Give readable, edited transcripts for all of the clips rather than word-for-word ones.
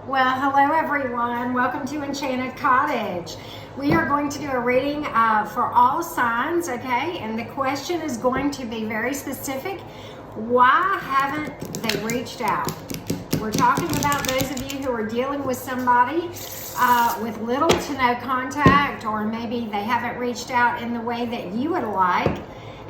Well, hello everyone. Welcome to Enchanted Cottage. We are going to do a reading for all signs, okay? And the question is going to be very specific. Why haven't they reached out? We're talking about those of you who are dealing with somebody with little to no contact, or maybe they haven't reached out in the way that you would like.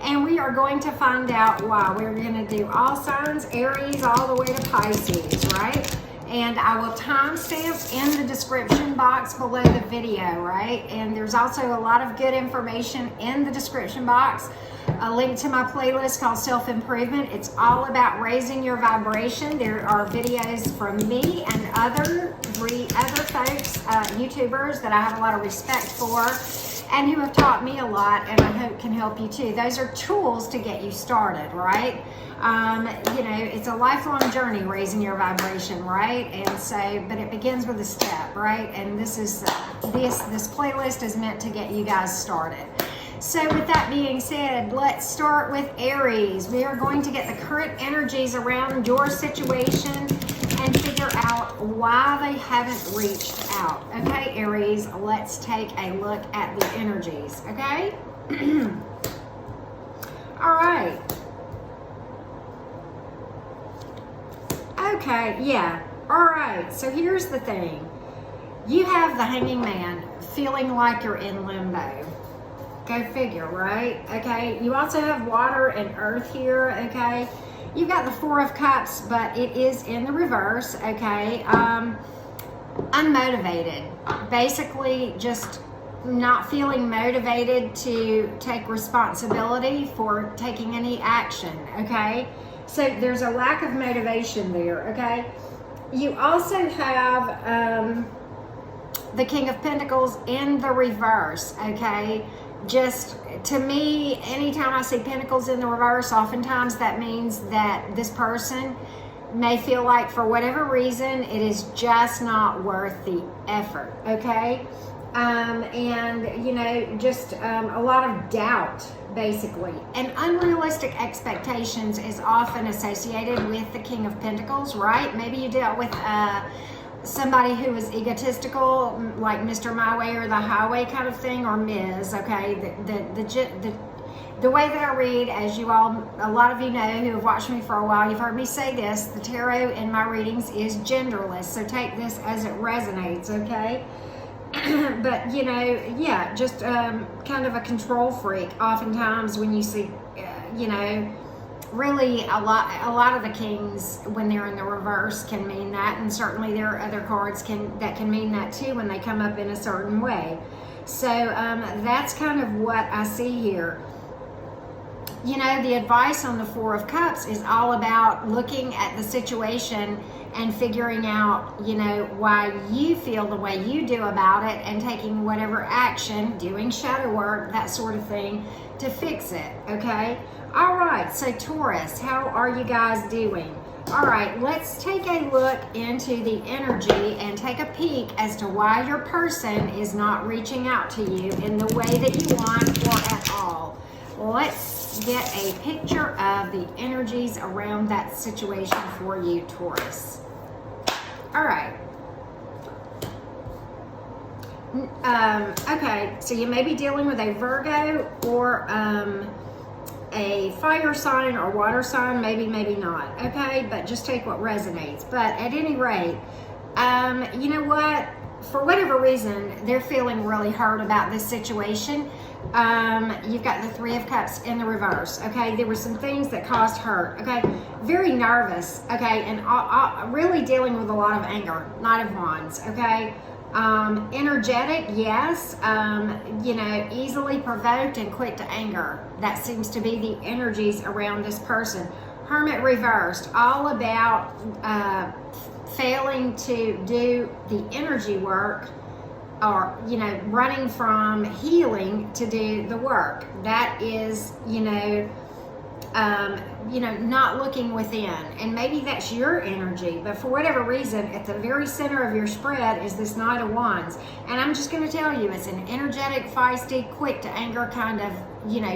And we are going to find out why. We're going to do all signs, Aries, all the way to Pisces, right? And I will timestamp in the description box below the video, right? And there's also a lot of good information in the description box. A link to my playlist called Self-Improvement. It's all about raising your vibration. There are videos from me and other folks, YouTubers that I have a lot of respect for and who have taught me a lot, and I hope can help you too. Those are tools to get you started, right? It's a lifelong journey raising your vibration, right? And so, but it begins with a step, right? And this playlist is meant to get you guys started. So with that being said, let's start with Aries. We are going to get the current energies around your situation and figure out why they haven't reached out. Okay, Aries, let's take a look at the energies, okay? All right. Okay, yeah. All right, so here's the thing. You have the Hanging Man feeling like you're in limbo. Go figure, right? Okay, you also have water and earth here, okay? You've got the Four of Cups, but it is in the reverse, okay? Unmotivated. Basically, just not feeling motivated to take responsibility for taking any action, okay? So there's a lack of motivation there, okay? You also have the King of Pentacles in the reverse, okay? Just to me, anytime I see Pentacles in the reverse, oftentimes that means that this person may feel like for whatever reason it is just not worth the effort, okay? Just a lot of doubt, basically. And unrealistic expectations is often associated with the King of Pentacles, right? Maybe you dealt with somebody who was egotistical, like Mr. My Way or the Highway kind of thing, or Ms., okay? The way that I read, as you all, a lot of you know who have watched me for a while, you've heard me say this, the tarot in my readings is genderless, so take this as it resonates, okay? But, just kind of a control freak, oftentimes when you see, really a lot of the kings when they're in the reverse can mean that, and certainly there are other cards that can mean that too when they come up in a certain way. So that's kind of what I see here. The advice on the Four of Cups is all about looking at the situation and figuring out, why you feel the way you do about it and taking whatever action, doing shadow work, that sort of thing, to fix it, okay? All right, so Taurus, how are you guys doing? All right, let's take a look into the energy and take a peek as to why your person is not reaching out to you in the way that you want or at all. Let's get a picture of the energies around that situation for you, Taurus. All right. Okay, so you may be dealing with a Virgo or a fire sign or water sign, maybe not, okay? But just take what resonates. But at any rate, you know what? For whatever reason, they're feeling really hurt about this situation. You've got the Three of Cups in the reverse, okay? There were some things that caused hurt, okay? Very nervous, okay? And really dealing with a lot of anger, Knight of Wands, okay? Energetic, yes. Easily provoked and quick to anger. That seems to be the energies around this person. Hermit reversed, all about failing to do the energy work, or running from healing to do the work. That is not looking within. And maybe that's your energy, but for whatever reason, at the very center of your spread is this Knight of Wands. And I'm just going to tell you, it's an energetic, feisty, quick to anger kind of,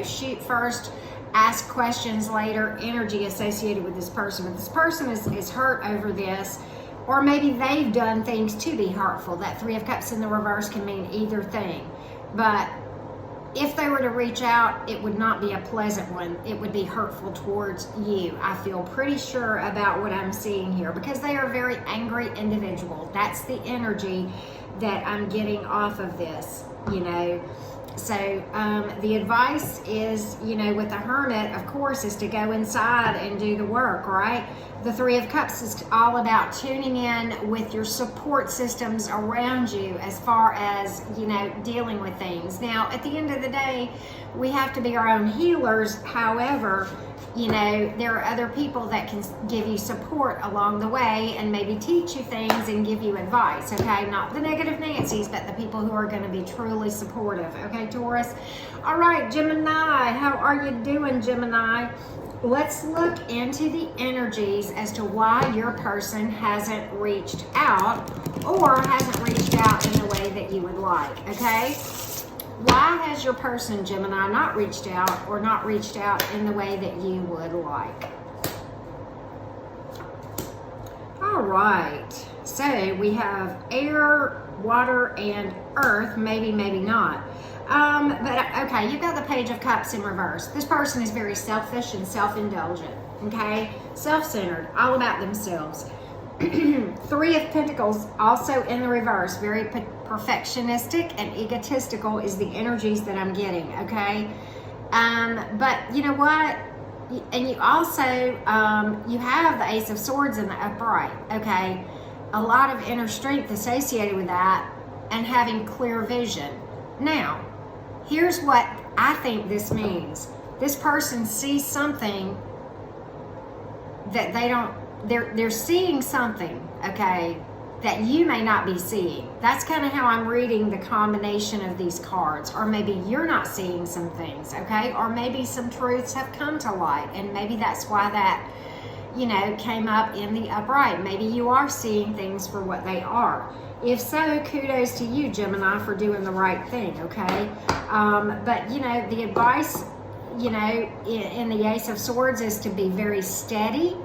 shoot first, ask questions later energy associated with this person. But this person is hurt over this. Or maybe they've done things to be hurtful. That Three of Cups in the reverse can mean either thing. But if they were to reach out, it would not be a pleasant one. It would be hurtful towards you. I feel pretty sure about what I'm seeing here because they are a very angry individual. That's the energy that I'm getting off of this, you know. So the advice is, you know, with the Hermit, of course, is to go inside and do the work, right? The Three of Cups is all about tuning in with your support systems around you as far as, you know, dealing with things. Now, at the end of the day, we have to be our own healers. However, you know, there are other people that can give you support along the way and maybe teach you things and give you advice, okay? Not the negative Nancy's, but the people who are going to be truly supportive, okay, Taurus? All right, Gemini, how are you doing, Gemini? Let's look into the energies as to why your person hasn't reached out or hasn't reached out in the way that you would like, okay? Why has your person, Gemini, not reached out or not reached out in the way that you would like? All right, so we have air, water, and earth, maybe, maybe not. But okay, you've got the Page of Cups in reverse. This person is very selfish and self-indulgent, okay? Self-centered, all about themselves. Three of Pentacles also in the reverse, very perfectionistic and egotistical is the energies that I'm getting, okay? But you know what? And you also, you have the Ace of Swords in the upright, okay? A lot of inner strength associated with that and having clear vision. Now, here's what I think this means. This person sees something that they don't, they're seeing something, okay, that you may not be seeing. That's kind of how I'm reading the combination of these cards. Or maybe you're not seeing some things, okay? Or maybe some truths have come to light, and maybe that's why that, you know, came up in the upright. Maybe you are seeing things for what they are. If so, kudos to you, Gemini, for doing the right thing, okay? But, you know, the advice, you know, in the Ace of Swords is to be very steady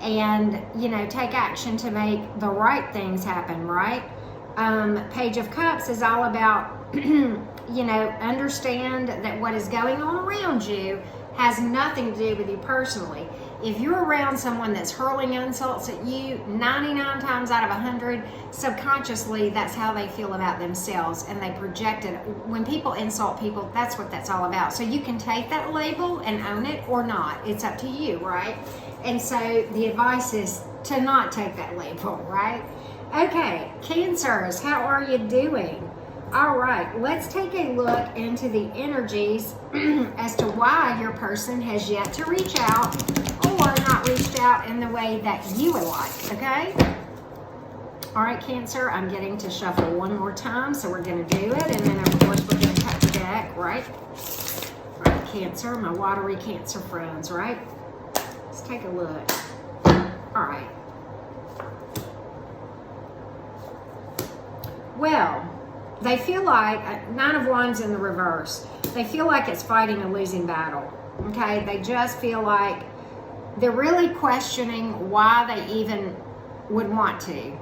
and, you know, take action to make the right things happen, right? Page of Cups is all about, you know, understand that what is going on around you has nothing to do with you personally. If you're around someone that's hurling insults at you 99 times out of 100, subconsciously that's how they feel about themselves and they project it. When people insult people, that's what that's all about. So you can take that label and own it or not. It's up to you, right? And so the advice is to not take that label, right? Okay, Cancers, how are you doing? All right, let's take a look into the energies as to why your person has yet to reach out or not reached out in the way that you would like, okay? All right, Cancer, I'm getting to shuffle one more time, so we're going to do it, and then, of course, we're going to cut the deck, right? All right, Cancer, my watery Cancer friends, right? Let's take a look. All right. Well, they feel like, Nine of Wands in the reverse, they feel like it's fighting a losing battle, okay? They just feel like they're really questioning why they even would want to.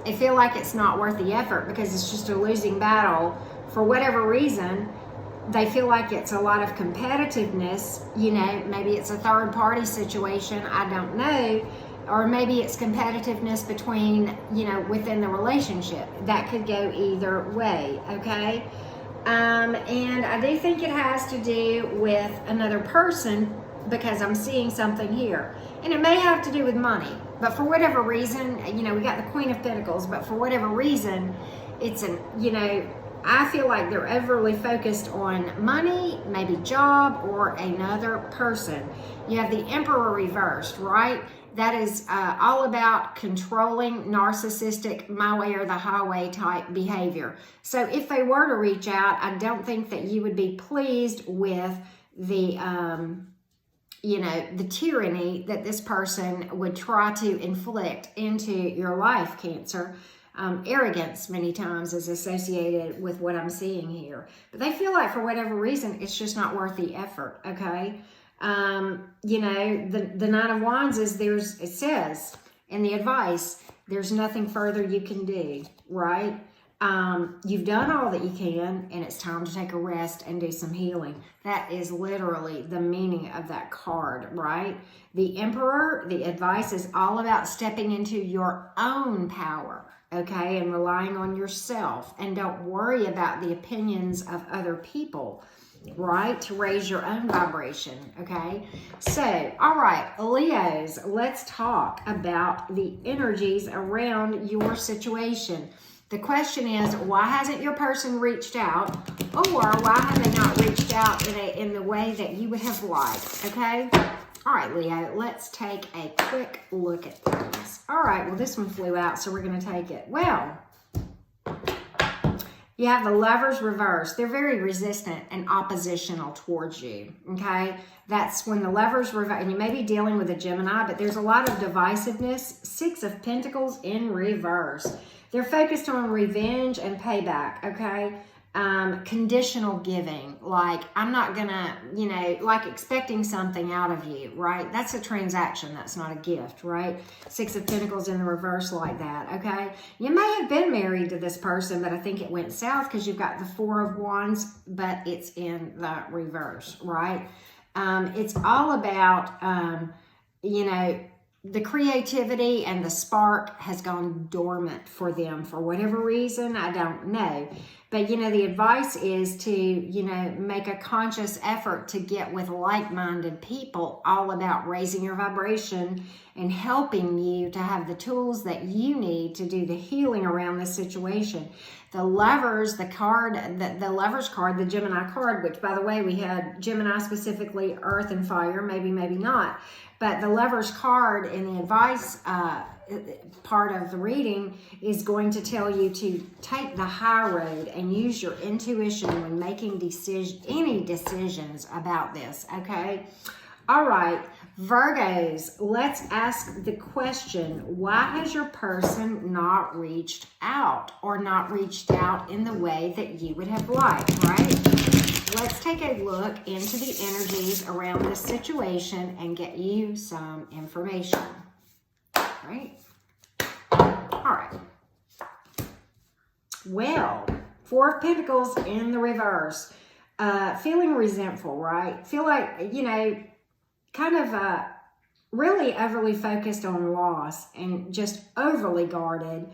They feel like it's not worth the effort because it's just a losing battle. For whatever reason, they feel like it's a lot of competitiveness, you know, maybe it's a third party situation, I don't know. Or maybe it's competitiveness between, you know, within the relationship. That could go either way, okay? And I do think it has to do with another person because I'm seeing something here. And it may have to do with money, but for whatever reason, you know, we got the Queen of Pentacles, but for whatever reason, it's an, you know, I feel like they're overly focused on money, maybe job, or another person. You have the Emperor reversed, right? That is all about controlling, narcissistic, my way or the highway type behavior. So if they were to reach out, I don't think that you would be pleased with the, you know, the tyranny that this person would try to inflict into your life, Cancer. Arrogance many times is associated with what I'm seeing here. But they feel like for whatever reason, it's just not worth the effort, okay? You know, the Nine of Wands is it says in the advice There's nothing further you can do, right? You've done all that you can, and it's time to take a rest and do some healing. That is literally the meaning of that card, right? The Emperor, the advice is all about stepping into your own power, okay, and relying on yourself. And don't worry about the opinions of other people, right, to raise your own vibration, okay? So, all right, Leos, let's talk about the energies around your situation. The question is, why hasn't your person reached out, or why have they not reached out in the way that you would have liked, okay? All right, Leo, let's take a quick look at things. All right, well, this one flew out, so we're going to take it. Well, you have the Lovers reverse. They're very resistant and oppositional towards you, okay? That's when the Lovers reverse, and you may be dealing with a Gemini, but there's a lot of divisiveness. 6 of Pentacles in reverse. They're focused on revenge and payback, okay? Conditional giving, like, I'm not gonna, you know, like expecting something out of you, right? That's a transaction. That's not a gift, right? 6 of Pentacles in the reverse like that, okay? You may have been married to this person, but I think it went south because you've got the 4 of Wands, but it's in the reverse, right? It's all about, you know, the creativity and the spark has gone dormant for them for whatever reason. I don't know. But, you know, the advice is to, you know, make a conscious effort to get with like-minded people, all about raising your vibration and helping you to have the tools that you need to do the healing around this situation. The Lovers, the card, the Lovers card, the Gemini card, which, by the way, we had Gemini specifically, Earth and Fire, maybe not. But the Lovers card in the advice part of the reading is going to tell you to take the high road and use your intuition when making any decisions about this, okay? All right, Virgos, let's ask the question, why has your person not reached out or not reached out in the way that you would have liked, right? Let's take a look into the energies around this situation and get you some information. All right. All right. Well, 4 of Pentacles in the reverse. Feeling resentful, right? Feel like, you know, kind of really overly focused on loss and just overly guarded.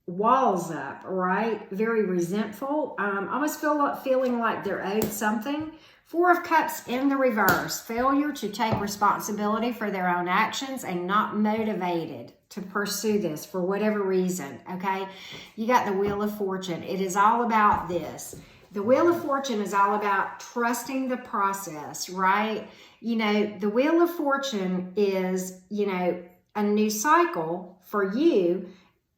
Walls up, right? Very resentful. Almost feeling like they're owed something. 4 of Cups in the reverse. Failure to take responsibility for their own actions and not motivated to pursue this for whatever reason, okay? You got the Wheel of Fortune. It is all about this. The Wheel of Fortune is all about trusting the process, right? You know, the Wheel of Fortune is, you know, a new cycle for you.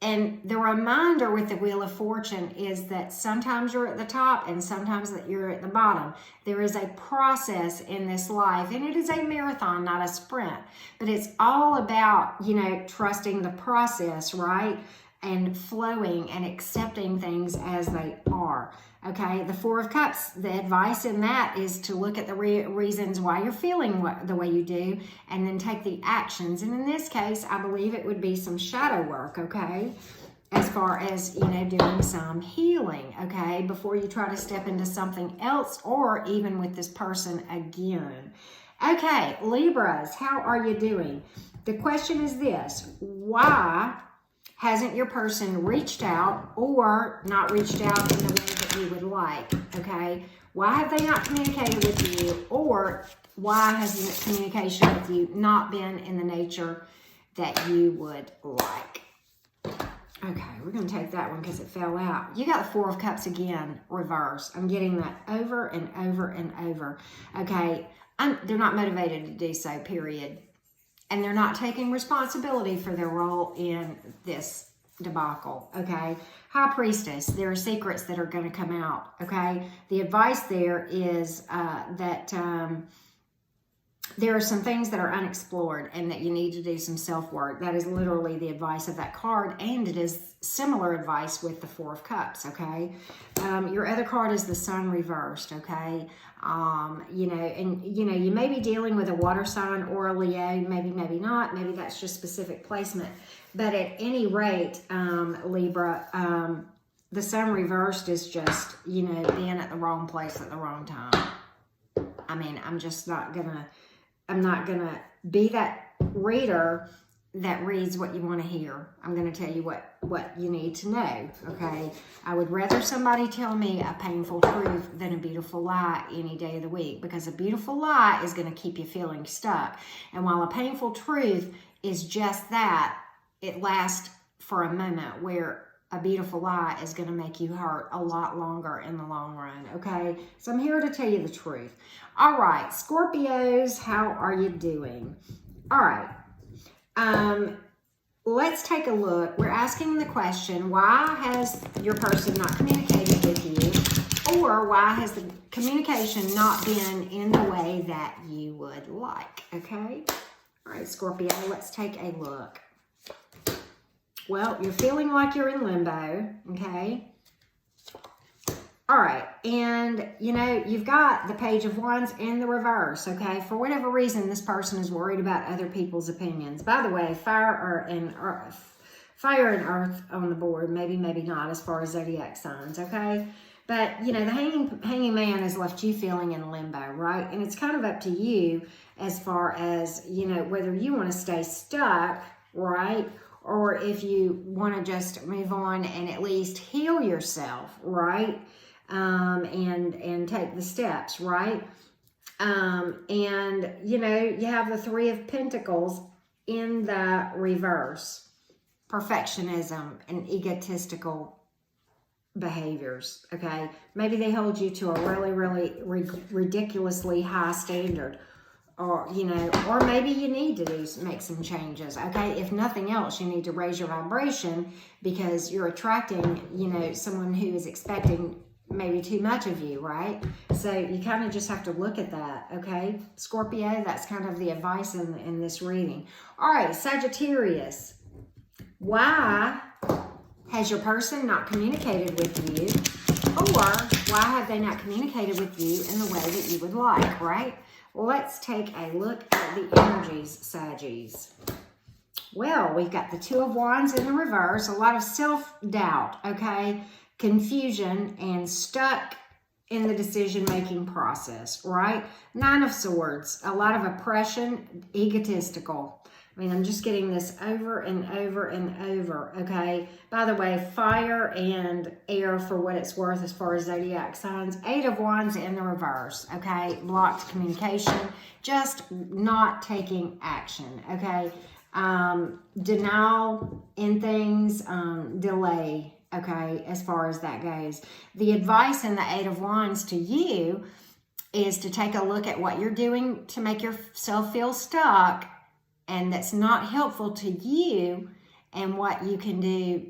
And the reminder with the Wheel of Fortune is that sometimes you're at the top and sometimes that you're at the bottom. There is a process in this life, and it is a marathon, not a sprint. But it's all about, you know, trusting the process, right? And flowing and accepting things as they are. Okay, the 4 of Cups, the advice in that is to look at the reasons why you're feeling the way you do and then take the actions. And in this case, I believe it would be some shadow work, okay, as far as, you know, doing some healing, okay, before you try to step into something else or even with this person again. Okay, Libras, how are you doing? The question is this: why hasn't your person reached out or not reached out in the way that you would like, okay? Why have they not communicated with you, or why has the communication with you not been in the nature that you would like? Okay, we're going to take that one because it fell out. You got the 4 of Cups again, reverse. I'm getting that over and over and over. Okay, they're not motivated to do so, period. And they're not taking responsibility for their role in this debacle, okay? High Priestess, there are secrets that are going to come out, okay? The advice there is that there are some things that are unexplored and that you need to do some self-work. That is literally the advice of that card, and it is similar advice with the Four of Cups, okay? Your other card is the Sun reversed, okay? You may be dealing with a water sign or a Leo, maybe not, maybe that's just specific placement. But at any rate, Libra, the Sun reversed is just, being at the wrong place at the wrong time. I mean, I'm not gonna be that reader that reads what you want to hear. I'm gonna tell you what you need to know, okay? I would rather somebody tell me a painful truth than a beautiful lie any day of the week, because a beautiful lie is gonna keep you feeling stuck. And while a painful truth is just that, it lasts for a moment, where a beautiful lie is going to make you hurt a lot longer in the long run, okay? So I'm here to tell you the truth. All right, Scorpios, how are you doing? All right, let's take a look. We're asking the question, why has your person not communicated with you? Or why has the communication not been in the way that you would like, okay? All right, Scorpio, let's take a look. Well, you're feeling like you're in limbo, okay? All right, and you've got the Page of Wands in the reverse, okay? For whatever reason, this person is worried about other people's opinions. By the way, fire and earth on the board, maybe not as far as zodiac signs, okay? But, the hanging man has left you feeling in limbo, right? And it's kind of up to you as far as, whether you want to stay stuck, right? Or if you want to just move on and at least heal yourself, right? And take the steps, right? And, you have the Three of Pentacles in the reverse. Perfectionism and egotistical behaviors, okay? Maybe they hold you to a really, really ridiculously high standard. Or, or maybe you need to make some changes, okay? If nothing else, you need to raise your vibration, because you're attracting, someone who is expecting maybe too much of you, right? So you kind of just have to look at that, okay? Scorpio, that's kind of the advice in this reading. All right, Sagittarius. Why has your person not communicated with you? Or why have they not communicated with you in the way that you would like, right? Let's take a look at the energies, Saggies. Well, we've got the Two of Wands in the reverse, a lot of self-doubt, okay? Confusion and stuck in the decision-making process, right? Nine of Swords, a lot of oppression, egotistical. I mean, I'm just getting this over and over and over, okay? By the way, fire and air for what it's worth as far as zodiac signs. Eight of Wands in the reverse, okay? Blocked communication, just not taking action, okay? Denial in things, delay, okay, as far as that goes. The advice in the Eight of Wands to you is to take a look at what you're doing to make yourself feel stuck and that's not helpful to you, and what you can do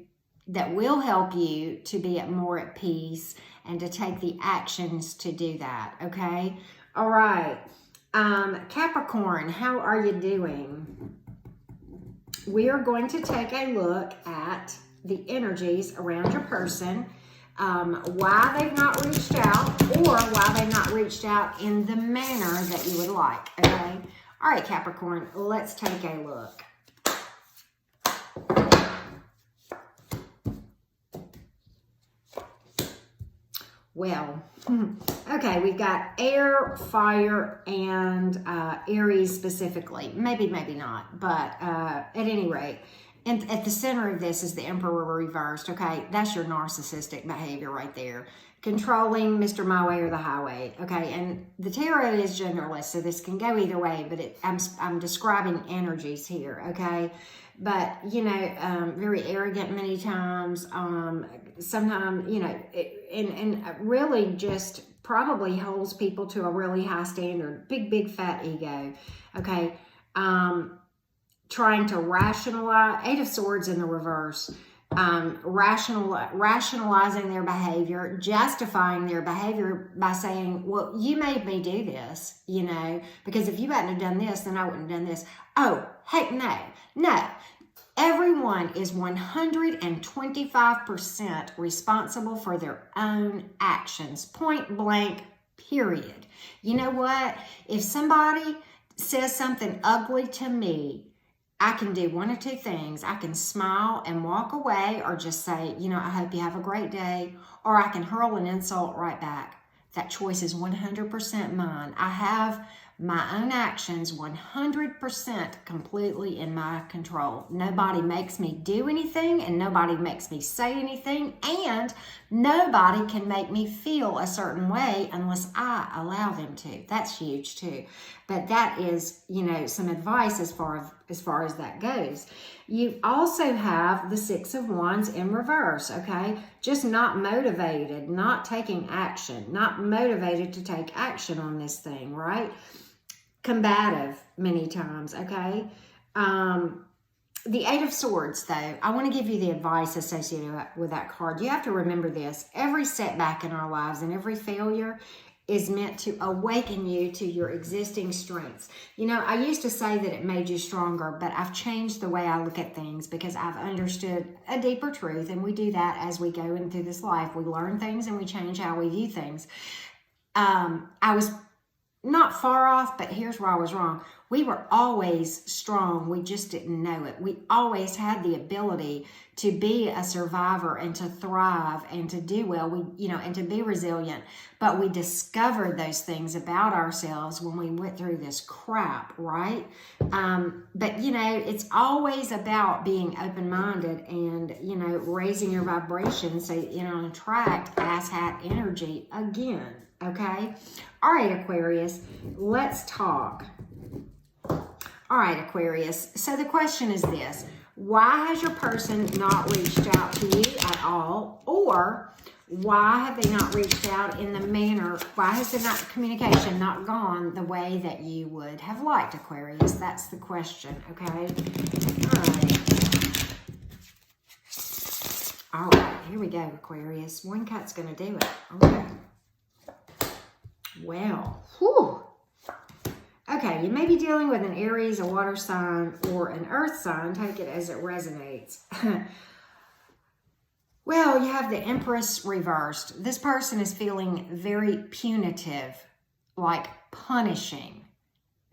that will help you to be more at peace and to take the actions to do that, okay? All right. Capricorn, how are you doing? We are going to take a look at the energies around your person, why they've not reached out, or why they've not reached out in the manner that you would like, okay? All right, Capricorn, let's take a look. Well, okay, we've got air, fire, and Aries specifically. Maybe not, but at any rate, and at the center of this is the Emperor reversed, okay? That's your narcissistic behavior right there. Controlling Mr. My Way or the Highway, okay? And the tarot is generalist, so this can go either way, but I'm describing energies here, okay? But, very arrogant many times, sometimes, and really just probably holds people to a really high standard, big fat ego, okay? Trying to rationalize, Eight of Swords in the reverse, rationalizing their behavior, justifying their behavior by saying, well, you made me do this, you know, because if you hadn't have done this, then I wouldn't have done this. Oh, heck no. No. Everyone is 125% responsible for their own actions. Point blank, period. You know what? If somebody says something ugly to me, I can do one of two things. I can smile and walk away, or just say, you know, I hope you have a great day, or I can hurl an insult right back. That choice is 100% mine. I have my own actions 100% completely in my control. Nobody makes me do anything, and nobody makes me say anything, and nobody can make me feel a certain way unless I allow them to. That's huge too. But that is, you know, some advice as far as that goes. You also have the Six of Wands in reverse, okay? Just not motivated, not taking action, not motivated to take action on this thing, right? Combative many times, okay? The Eight of Swords, though, I want to give you the advice associated with that card. You have to remember this. Every setback in our lives and every failure is meant to awaken you to your existing strengths. You know, I used to say that it made you stronger, but I've changed the way I look at things because I've understood a deeper truth, and we do that as we go into this life. We learn things and we change how we view things. I was not far off, but here's where I was wrong. We were always strong. We just didn't know it. We always had the ability to be a survivor and to thrive and to do well, and to be resilient. But we discovered those things about ourselves when we went through this crap, right? But, you know, it's always about being open-minded and, you know, raising your vibration so, you know, attract asshat energy again, okay? All right, Aquarius, let's talk. All right, Aquarius. So the question is this. Why has your person not reached out to you at all? Or why have they not reached out in the manner, why has the communication not gone the way that you would have liked, Aquarius? That's the question, okay? All right, here we go, Aquarius. One cut's going to do it. Okay. Well, whew. Okay, you may be dealing with an Aries, a water sign, or an earth sign. Take it as it resonates. Well, you have the Empress reversed. This person is feeling very punitive, like punishing.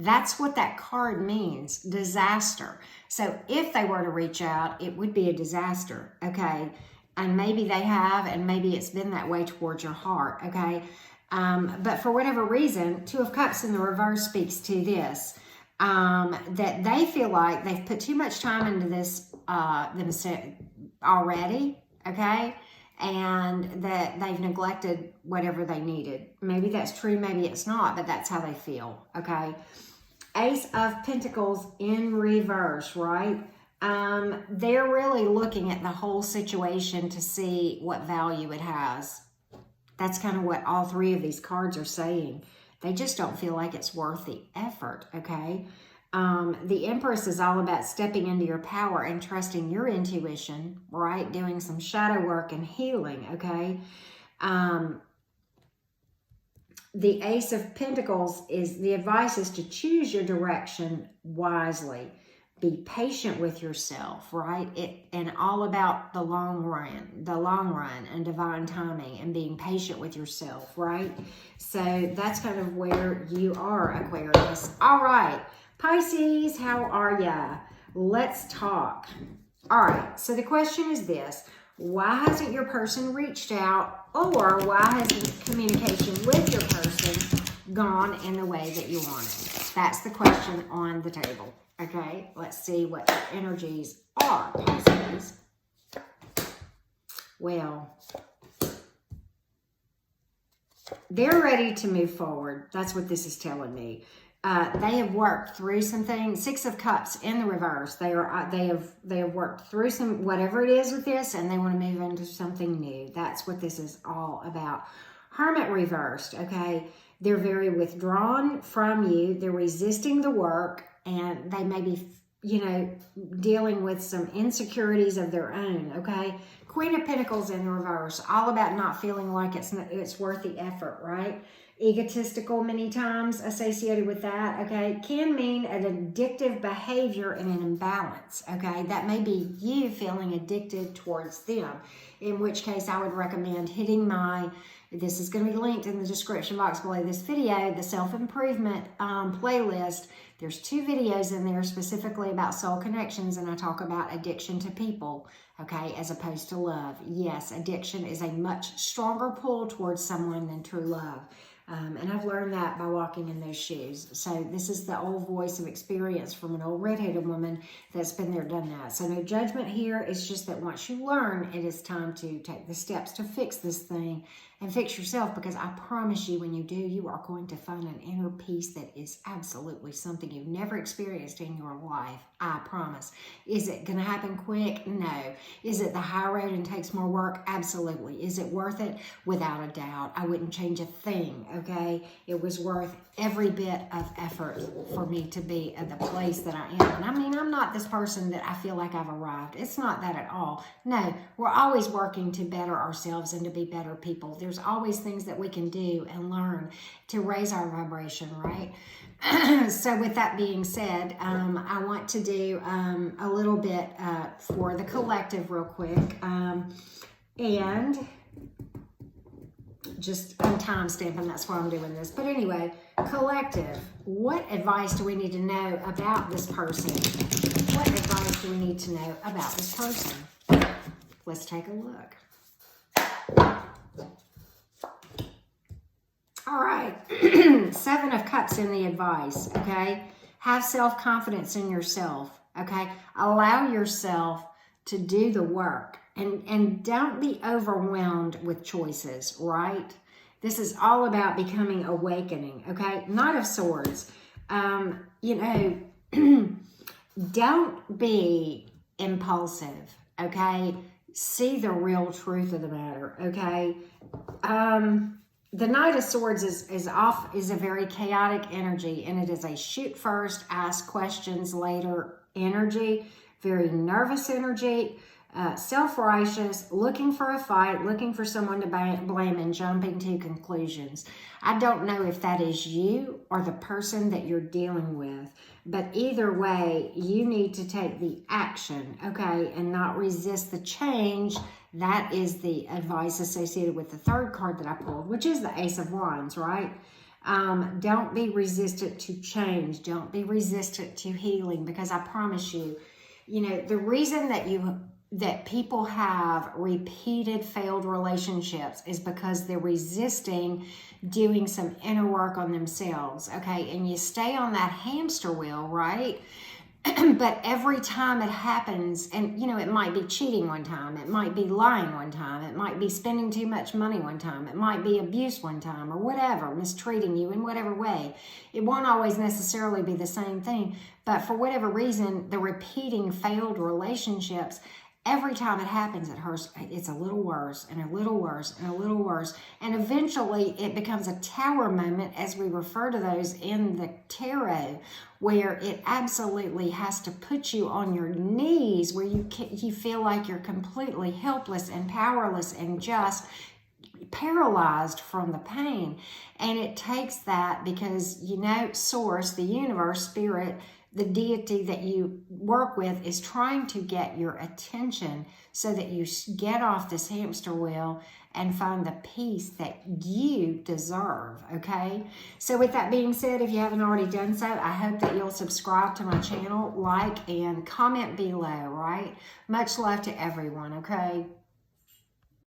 That's what that card means, disaster. So if they were to reach out, it would be a disaster, okay? And maybe they have, and maybe it's been that way towards your heart, okay? But for whatever reason, Two of Cups in the reverse speaks to this, that they feel like they've put too much time into this themselves already, okay? And that they've neglected whatever they needed. Maybe that's true, maybe it's not, but that's how they feel, okay? Ace of Pentacles in reverse, right? They're really looking at the whole situation to see what value it has. That's kind of what all three of these cards are saying. They just don't feel like it's worth the effort, okay? The Empress is all about stepping into your power and trusting your intuition, right? Doing some shadow work and healing, okay? The Ace of Pentacles is, the advice is to choose your direction wisely. Be patient with yourself, right? And all about the long run and divine timing and being patient with yourself, right? So that's kind of where you are, Aquarius. All right, Pisces, how are ya? Let's talk. All right, so the question is this. Why hasn't your person reached out, or why has the communication with your person gone in the way that you wanted? That's the question on the table. Okay, let's see what the energies are, Pisces. Well, they're ready to move forward. That's what this is telling me. They have worked through some things. Six of Cups in the reverse. They have worked through some whatever it is with this, and they want to move into something new. That's what this is all about. Hermit reversed. Okay, they're very withdrawn from you. They're resisting the work. And they may be dealing with some insecurities of their own, okay? Queen of Pentacles in reverse, all about not feeling like it's worth the effort, right? Egotistical many times associated with that, okay? Can mean an addictive behavior and an imbalance, okay? That may be you feeling addicted towards them, in which case I would recommend hitting this is going to be linked in the description box below this video, the self-improvement playlist. There's 2 videos in there specifically about soul connections, and I talk about addiction to people, okay, as opposed to love. Yes, addiction is a much stronger pull towards someone than true love. And I've learned that by walking in those shoes. So this is the old voice of experience from an old redheaded woman that's been there, done that. So no judgment here. It's just that once you learn, it is time to take the steps to fix this thing and fix yourself, because I promise you, when you do, you are going to find an inner peace that is absolutely something you've never experienced in your life. I promise. Is it going to happen quick? No. Is it the high road and takes more work? Absolutely. Is it worth it? Without a doubt. I wouldn't change a thing, okay? It was worth every bit of effort for me to be at the place that I am. And I mean, I'm not this person that I feel like I've arrived. It's not that at all. No, we're always working to better ourselves and to be better people. There's always things that we can do and learn to raise our vibration, right? So with that being said, I want to do a little bit for the collective real quick. And just I'm time stamping, that's why I'm doing this. But anyway, collective, what advice do we need to know about this person? What advice do we need to know about this person? Let's take a look. All right, 7 of Cups in the advice, okay? Have self-confidence in yourself, okay? Allow yourself to do the work, and don't be overwhelmed with choices, right? This is all about becoming awakening, okay? Knight of Swords, don't be impulsive, okay? See the real truth of the matter, okay? The Knight of Swords is a very chaotic energy, and it is a shoot first, ask questions later energy, very nervous energy, self-righteous, looking for a fight, looking for someone to blame, and jumping to conclusions. I don't know if that is you or the person that you're dealing with, but either way, you need to take the action, okay, and not resist the change. That is the advice associated with the 3rd card that I pulled, which is the Ace of Wands, right? Don't be resistant to change. Don't be resistant to healing, because I promise you, the reason that people have repeated failed relationships is because they're resisting doing some inner work on themselves, okay? And you stay on that hamster wheel, right? But every time it happens, and it might be cheating one time, it might be lying one time, it might be spending too much money one time, it might be abuse one time, or whatever, mistreating you in whatever way. It won't always necessarily be the same thing, but for whatever reason, the repeating failed relationships, every time it happens, it hurts. It's a little worse and a little worse and a little worse. And eventually it becomes a tower moment, as we refer to those in the tarot, where it absolutely has to put you on your knees, where you feel like you're completely helpless and powerless and just paralyzed from the pain. And it takes that because, Source, the universe, spirit, the deity that you work with is trying to get your attention so that you get off this hamster wheel and find the peace that you deserve, okay? So with that being said, if you haven't already done so, I hope that you'll subscribe to my channel, like, and comment below, right? Much love to everyone, okay?